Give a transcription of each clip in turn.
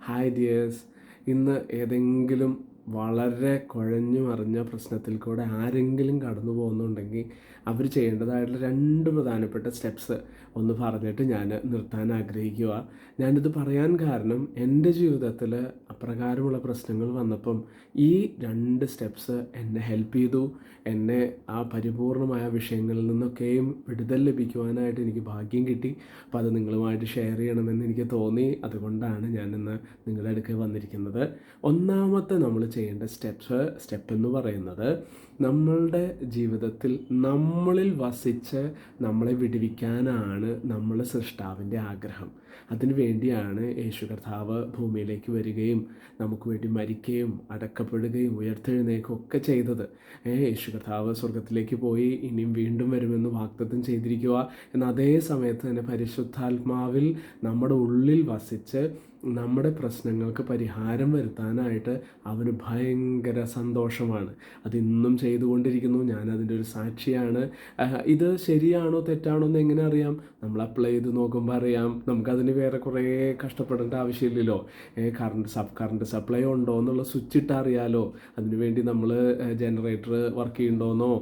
Hi dears. ഇന്ന് ഏതെങ്കിലും വളരെ കുഴഞ്ഞു മറിഞ്ഞ പ്രശ്നത്തിൽ കൂടെ ആരെങ്കിലും കടന്നു പോകുന്നുണ്ടെങ്കിൽ അവർ ചെയ്യേണ്ടതായിട്ടുള്ള 2 പ്രധാനപ്പെട്ട സ്റ്റെപ്സ് ഒന്ന് പറഞ്ഞിട്ട് ഞാൻ നിർത്താൻ ആഗ്രഹിക്കുക. ഞാനിത് പറയാൻ കാരണം എൻ്റെ ജീവിതത്തിൽ അപ്രകാരമുള്ള പ്രശ്നങ്ങൾ വന്നപ്പം ഈ 2 സ്റ്റെപ്സ് എന്നെ ഹെൽപ്പ് ചെയ്തു. എന്നെ ആ പരിപൂർണമായ വിഷയങ്ങളിൽ നിന്നൊക്കെയും വിടുതൽ ലഭിക്കുവാനായിട്ട് എനിക്ക് ഭാഗ്യം കിട്ടി. അപ്പോൾ അത് നിങ്ങളുമായിട്ട് ഷെയർ ചെയ്യണമെന്ന് എനിക്ക് തോന്നി. അതുകൊണ്ടാണ് ഞാനിന്ന് നിങ്ങളുടെ അടുക്കൽ വന്നിരിക്കുന്നത്. ഒന്നാമത്തെ നമ്മൾ ചെയ്യേണ്ട സ്റ്റെപ്പ് എന്ന് പറയുന്നത്, നമ്മളുടെ ജീവിതത്തിൽ നമ്മളിൽ വസിച്ച് നമ്മളെ വിടുവിക്കാനാണ് നമ്മളെ സൃഷ്ടാവിൻ്റെ ആഗ്രഹം. അതിനു വേണ്ടിയാണ് യേശു കർത്താവ് ഭൂമിയിലേക്ക് വരികയും നമുക്ക് വേണ്ടി മരിക്കുകയും അടക്കപ്പെടുകയും ഉയർത്തെഴുന്നേൽക്കുകയും ഒക്കെ ചെയ്തത്. യേശു കർത്താവ് സ്വർഗത്തിലേക്ക് പോയി ഇനിയും വീണ്ടും വരുമെന്ന് വാഗ്ദത്തം ചെയ്തിരിക്കുക. എന്നാൽ അതേ സമയത്ത് തന്നെ പരിശുദ്ധാത്മാവിൽ നമ്മുടെ ഉള്ളിൽ വസിച്ച് നമ്മുടെ പ്രശ്നങ്ങൾക്ക് പരിഹാരം വരുത്താനായിട്ട് അവന് ഭയങ്കര സന്തോഷമാണ്. അതിന്നും ചെയ്തുകൊണ്ടിരിക്കുന്നു. ഞാനതിൻ്റെ ഒരു സാക്ഷിയാണ്. ഇത് ശരിയാണോ തെറ്റാണോ എന്ന് എങ്ങനെ അറിയാം? നമ്മൾ അപ്ലൈ ചെയ്ത് നോക്കുമ്പോൾ അറിയാം. നമുക്കതിന് വേറെ കുറേ കഷ്ടപ്പെടേണ്ട ആവശ്യമില്ലല്ലോ. കറണ്ട് സപ്ലൈ ഉണ്ടോ എന്നുള്ള സ്വിച്ച് ഇട്ട് അറിയാലോ. അതിനുവേണ്ടി നമ്മൾ ജനറേറ്റർ വർക്ക് ചെയ്യുന്നുണ്ടോയെന്നോ,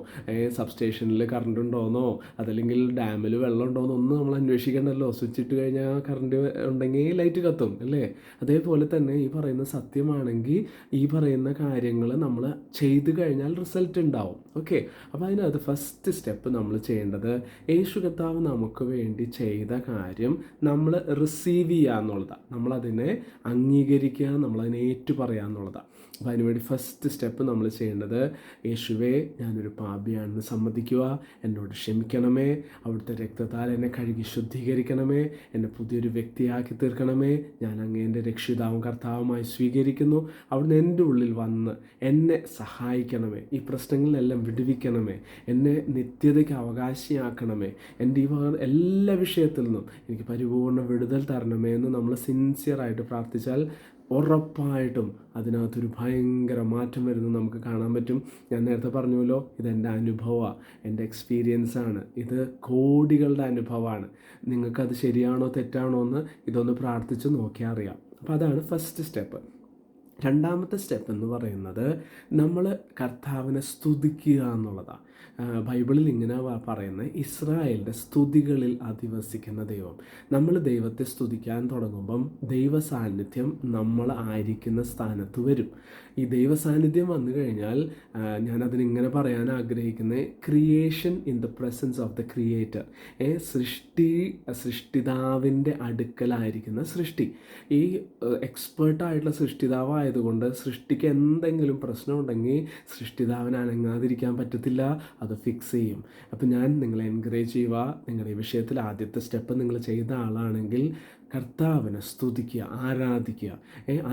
സബ്സ്റ്റേഷനിൽ കറണ്ട് ഉണ്ടോയെന്നോ, അതല്ലെങ്കിൽ ഡാമിൽ വെള്ളം ഉണ്ടോയെന്നോ ഒന്നും നമ്മൾ അന്വേഷിക്കണ്ടല്ലോ. സ്വിച്ച് ഇട്ട് കഴിഞ്ഞാൽ കറണ്ട് ഉണ്ടെങ്കിൽ ലൈറ്റ് കത്തും അല്ലേ? അതേപോലെ തന്നെ ഈ പറയുന്ന സത്യമാണെങ്കിൽ ഈ പറയുന്ന കാര്യങ്ങൾ നമ്മൾ ചെയ്തു കഴിഞ്ഞാൽ റിസൾട്ട് ഉണ്ടാവും. ഓക്കെ, അപ്പോൾ അതിനകത്ത് ഫസ്റ്റ് സ്റ്റെപ്പ് നമ്മൾ ചെയ്യേണ്ടത്, യേശു കർത്താവ് നമുക്ക് വേണ്ടി ചെയ്ത കാര്യം നമ്മൾ റിസീവ് ചെയ്യുക എന്നുള്ളതാണ്. നമ്മളതിനെ അംഗീകരിക്കുക, നമ്മളതിനെ ഏറ്റുപറയുക എന്നുള്ളതാണ്. അപ്പോൾ അതിനുവേണ്ടി ഫസ്റ്റ് സ്റ്റെപ്പ് നമ്മൾ ചെയ്യേണ്ടത്, യേശുവേ ഞാനൊരു പാപിയാണെന്ന് സമ്മതിക്കുക, എന്നോട് ക്ഷമിക്കണമേ, അവിടുത്തെ രക്തത്താൽ എന്നെ കഴുകി ശുദ്ധീകരിക്കണമേ, എന്നെ പുതിയൊരു വ്യക്തിയാക്കി തീർക്കണമേ, ഞാൻ അങ്ങേൻ്റെ രക്ഷിതാവും കർത്താവുമായി സ്വീകരിക്കുന്നു, അവിടുന്ന് എൻ്റെ ഉള്ളിൽ വന്ന് എന്നെ സഹായിക്കണമേ, ഈ പ്രശ്നങ്ങളിലെല്ലാം വിടുവിക്കണമേ, എന്നെ നിത്യതയ്ക്ക് അവകാശിയാക്കണമേ, എൻ്റെ ഈ എല്ലാ വിഷയത്തിൽ നിന്നും എനിക്ക് പരിപൂർണ്ണ വിടുതൽ തരണമേ എന്ന് നമ്മൾ സിൻസിയറായിട്ട് പ്രാർത്ഥിച്ചാൽ ഉറപ്പായിട്ടും അതിനകത്തൊരു ഭയങ്കര മാറ്റം വരുന്നത് നമുക്ക് കാണാൻ പറ്റും. ഞാൻ നേരത്തെ പറഞ്ഞല്ലോ, ഇതെൻ്റെ അനുഭവമാണ്, എൻ്റെ എക്സ്പീരിയൻസാണ്. ഇത് കോടികളുടെ അനുഭവമാണ്. നിങ്ങൾക്കത് ശരിയാണോ തെറ്റാണോ എന്ന് ഇതൊന്ന് പ്രാർത്ഥിച്ച് നോക്കിയാൽ അറിയാം. അപ്പോൾ അതാണ് ഫസ്റ്റ് സ്റ്റെപ്പ്. രണ്ടാമത്തെ സ്റ്റെപ്പ് എന്ന് പറയുന്നത്, നമ്മൾ കർത്താവിനെ സ്തുതിക്കുക എന്നുള്ളതാണ്. ബൈബിളിൽ ഇങ്ങനെ പറയുന്നത്, ഇസ്രായേലിൻ്റെ സ്തുതികളിൽ അധിവസിക്കുന്ന ദൈവം. നമ്മൾ ദൈവത്തെ സ്തുതിക്കാൻ തുടങ്ങുമ്പം ദൈവ സാന്നിധ്യം നമ്മൾ ആയിരിക്കുന്ന സ്ഥാനത്ത് വരും. ഈ ദൈവ സാന്നിധ്യം വന്നു കഴിഞ്ഞാൽ ഞാനതിനിങ്ങനെ പറയാൻ ആഗ്രഹിക്കുന്നത്, creation in the presence of the creator. സൃഷ്ടിതാവിൻ്റെ അടുക്കലായിരിക്കുന്ന സൃഷ്ടി. ഈ എക്സ്പേർട്ടായിട്ടുള്ള സൃഷ്ടിതാവായതുകൊണ്ട് സൃഷ്ടിക്ക് എന്തെങ്കിലും പ്രശ്നമുണ്ടെങ്കിൽ സൃഷ്ടിതാവിന് അനങ്ങാതിരിക്കാൻ പറ്റത്തില്ല, അത് ഫിക്സ് ചെയ്യും. അപ്പം ഞാൻ നിങ്ങളെ എൻകറേജ് ചെയ്യുക, നിങ്ങളുടെ ഈ വിഷയത്തിൽ ആദ്യത്തെ സ്റ്റെപ്പ് നിങ്ങൾ ചെയ്ത ആളാണെങ്കിൽ കർത്താവിനെ സ്തുതിക്കുക, ആരാധിക്കുക.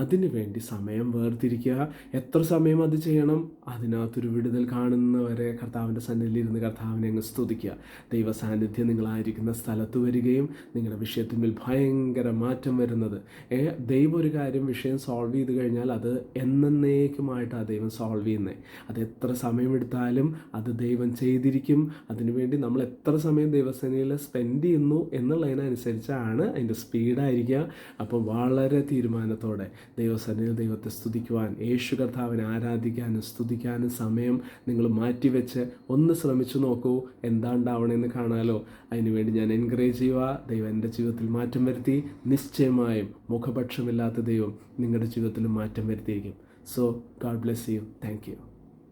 അതിനു വേണ്ടി സമയം വേർതിരിക്കുക. എത്ര സമയം അത് ചെയ്യണം? അതിനകത്തൊരു വിടുതൽ കാണുന്നവരെ കർത്താവിൻ്റെ സന്നിധിയിൽ ഇരുന്ന് കർത്താവിനെ അങ്ങ് സ്തുതിക്കുക. ദൈവ സാന്നിധ്യം നിങ്ങളായിരിക്കുന്ന സ്ഥലത്ത് വരികയും നിങ്ങളുടെ വിഷയത്തിന്മേൽ ഭയങ്കര മാറ്റം വരുന്നത്. ദൈവം ഒരു വിഷയം സോൾവ് ചെയ്ത് കഴിഞ്ഞാൽ അത് എന്നേക്കുമായിട്ട് ആ ദൈവം സോൾവ് ചെയ്യുന്നത്. അത് എത്ര സമയമെടുത്താലും അത് ദൈവം ചെയ്തിരിക്കും. അതിനുവേണ്ടി നമ്മൾ എത്ര സമയം ദൈവസേനയിൽ സ്പെൻഡ് ചെയ്യുന്നു എന്നുള്ളതിനനുസരിച്ചാണ് അതിൻ്റെ സ്പീഡായിരിക്കുക. അപ്പോൾ വളരെ തീരുമാനത്തോടെ ദൈവസേനയിൽ ദൈവത്തെ സ്തുതിക്കുവാൻ, യേശു കർത്താവിനെ ആരാധിക്കാനും സ്തുതിക്കാനും സമയം നിങ്ങൾ മാറ്റിവെച്ച് ഒന്ന് ശ്രമിച്ചു നോക്കൂ. എന്താണ്ടാവണമെന്ന് കാണാലോ. അതിനുവേണ്ടി ഞാൻ എൻകറേജ് ചെയ്യുക. ദൈവം എൻ്റെ ജീവിതത്തിൽ മാറ്റം വരുത്തി. നിശ്ചയമായും മുഖപക്ഷമില്ലാത്ത ദൈവം നിങ്ങളുടെ ജീവിതത്തിൽ മാറ്റം വരുത്തിയിരിക്കും. So God bless you. Thank U.